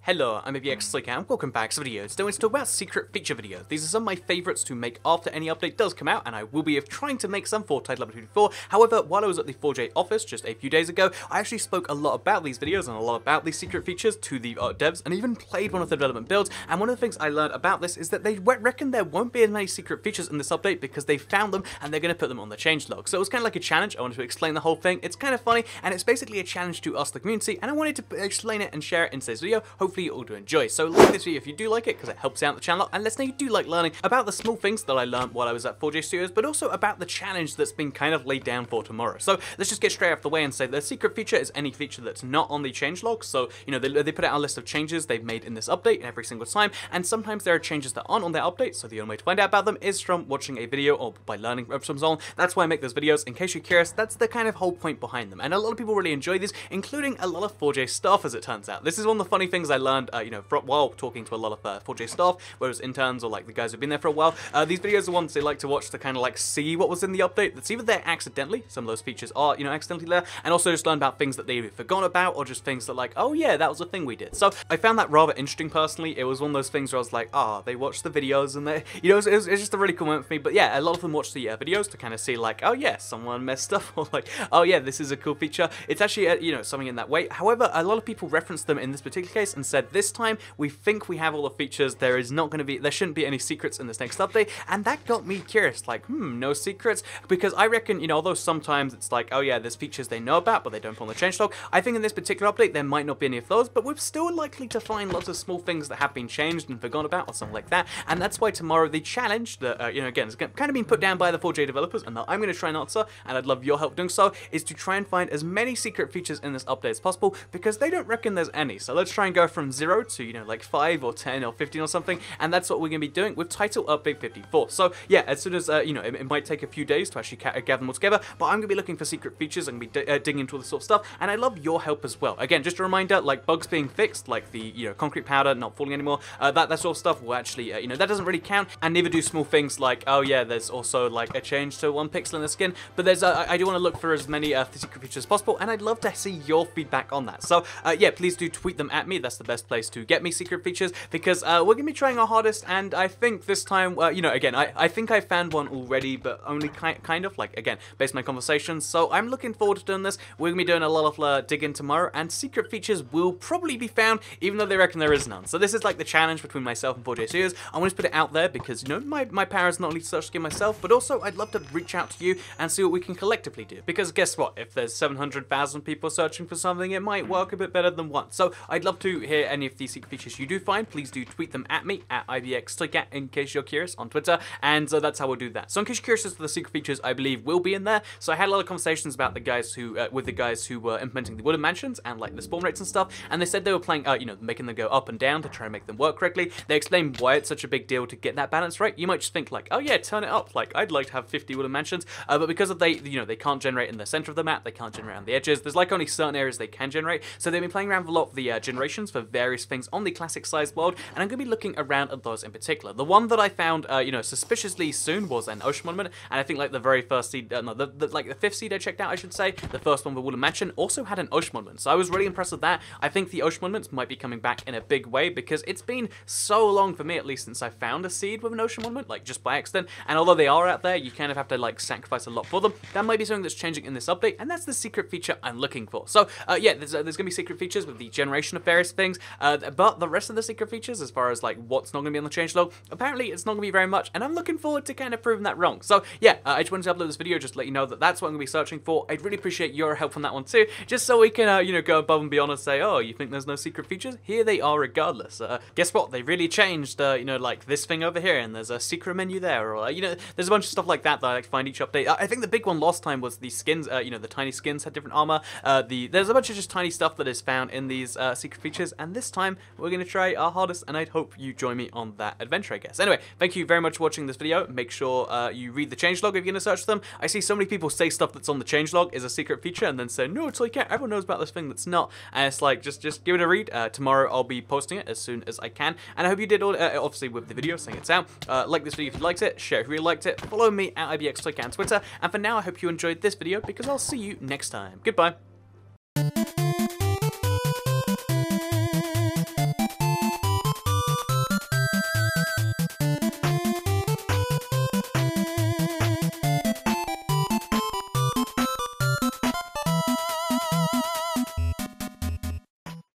Hello, I'm ABX and welcome back to videos. Today we're to talk about secret feature videos. These are some of my favourites to make after any update does come out, and I will be trying to make some for TU54. However, while I was at the 4J office just a few days ago, I actually spoke a lot about these videos and a lot about these secret features to the devs, and even played one of the development builds. And one of the things I learned about this is that they reckon there won't be as many secret features in this update because they found them and they're going to put them on the changelog. So it was kind of like a challenge. I wanted to explain the whole thing. It's kind of funny, and it's basically a challenge to us, the community, and I wanted to explain it and share it in today's video. Hopefully you all do enjoy. So like this video if you do like it, because it helps out the channel, and let us know you do like learning about the small things that I learned while I was at 4J Studios, but also about the challenge that's been kind of laid down for tomorrow. So let's just get straight off the way and say the secret feature is any feature that's not on the changelog. So, you know, they put out a list of changes they've made in this update every single time, and sometimes there are changes that aren't on their update, so the only way to find out about them is from watching a video or by learning from someone. That's why I make those videos. In case you're curious, that's the kind of whole point behind them, and a lot of people really enjoy these, including a lot of 4J staff, as it turns out. This is one of the funny things I learned, you know, while talking to a lot of 4J staff, whether it's interns or like the guys who've been there for a while. These videos are ones they like to watch to kind of like see what was in the update. That's either there accidentally, some of those features are, you know, accidentally there, and also just learn about things that they've forgotten about, or just things that like, oh yeah, that was a thing we did. So I found that rather interesting personally. It was one of those things where I was like, they watched the videos, and they, you know, it was just a really cool moment for me. But yeah, a lot of them watch the videos to kind of see like, oh yeah, someone messed up, or like, oh yeah, this is a cool feature. It's actually, you know, something in that way. However, a lot of people referenced them in this particular case and said, this time we think we have all the features. There shouldn't be any secrets in this next update, and that got me curious. Like, no secrets, because I reckon, you know, although sometimes it's like, oh yeah, there's features they know about, but they don't put on the changelog. I think in this particular update there might not be any of those, but we're still likely to find lots of small things that have been changed and forgotten about, or something like that. And that's why tomorrow the challenge that, you know, again, is kind of been put down by the 4J developers, and that I'm going to try and answer, and I'd love your help doing so, is to try and find as many secret features in this update as possible, because they don't reckon there's any. So let's try and go from 0 to, you know, like 5 or 10 or 15 or something, and that's what we're going to be doing with Title Update 54. So yeah, as soon as, you know, it might take a few days to actually gather them all together, but I'm going to be looking for secret features. I'm going to be digging into all this sort of stuff, and I love your help as well. Again, just a reminder, like bugs being fixed, like the, you know, concrete powder not falling anymore, that sort of stuff will actually, you know, that doesn't really count, and neither do small things like, oh yeah, there's also like a change to 1 pixel in the skin, but there's, I do want to look for as many secret features as possible, and I'd love to see your feedback on that. So yeah, please do tweet them at me. That's the best place to get me secret features, because we're going to be trying our hardest, and I think this time, you know, again, I think I found one already, but only kind of, like, again, based on my conversations, so I'm looking forward to doing this. We're going to be doing a lot of digging tomorrow, and secret features will probably be found, even though they reckon there is none. So this is like the challenge between myself and 4J Studios. I want to put it out there because, you know, my power is not only to search skin myself, but also I'd love to reach out to you and see what we can collectively do, because guess what, if there's 700,000 people searching for something, it might work a bit better than one. So I'd love to hear any of these secret features you do find. Please do tweet them at me, at IBXClickAt, in case you're curious, on Twitter, and that's how we'll do that. So in case you're curious as to the secret features I believe will be in there, so I had a lot of conversations about the guys who, with the guys who were implementing the wooden mansions and like the spawn rates and stuff, and they said they were playing, you know, making them go up and down to try and make them work correctly. They explained why it's such a big deal to get that balance right. You might just think like, oh yeah, turn it up, like I'd like to have 50 wooden mansions, but because of you know, they can't generate in the center of the map, they can't generate on the edges, there's like only certain areas they can generate, so they've been playing around with a lot of the generations for various things on the classic sized world, and I'm going to be looking around at those in particular. The one that I found, you know, suspiciously soon was an ocean monument, and I think like the very first seed, no, like the 5th seed I checked out, I should say, the first one, the wooden mansion, also had an ocean monument, so I was really impressed with that. I think the ocean monuments might be coming back in a big way, because it's been so long for me, at least, since I found a seed with an ocean monument, like just by accident, and although they are out there, you kind of have to like sacrifice a lot for them. That might be something that's changing in this update, and that's the secret feature I'm looking for. So yeah, there's gonna be secret features with the generation of various things, but the rest of the secret features, as far as like what's not gonna be on the changelog, apparently it's not gonna be very much, and I'm looking forward to kind of proving that wrong. So yeah, I just wanted to upload this video just to let you know that that's what I'm gonna be searching for. I'd really appreciate your help on that one too, just so we can you know, go above and beyond and say, oh, you think there's no secret features? Here they are regardless. Guess what? They really changed, you know, like this thing over here, and there's a secret menu there, or you know, there's a bunch of stuff like that I like to find each update. I think the big one last time was the skins. You know, the tiny skins had different armor. There's a bunch of just tiny stuff that is found in these secret features, and this time we're gonna try our hardest, and I'd hope you join me on that adventure, I guess. Anyway, thank you very much for watching this video. Make sure you read the changelog if you're gonna search for them. I see so many people say stuff that's on the changelog is a secret feature, and then say, no, it's like, yeah, everyone knows about this thing that's not, and it's like, just give it a read. Tomorrow I'll be posting it as soon as I can, and I hope you did all, obviously with the video saying it's out. Like this video if you liked it, share if you really liked it, follow me at IBXClickAt on Twitter, and for now I hope you enjoyed this video, because I'll see you next time. Goodbye.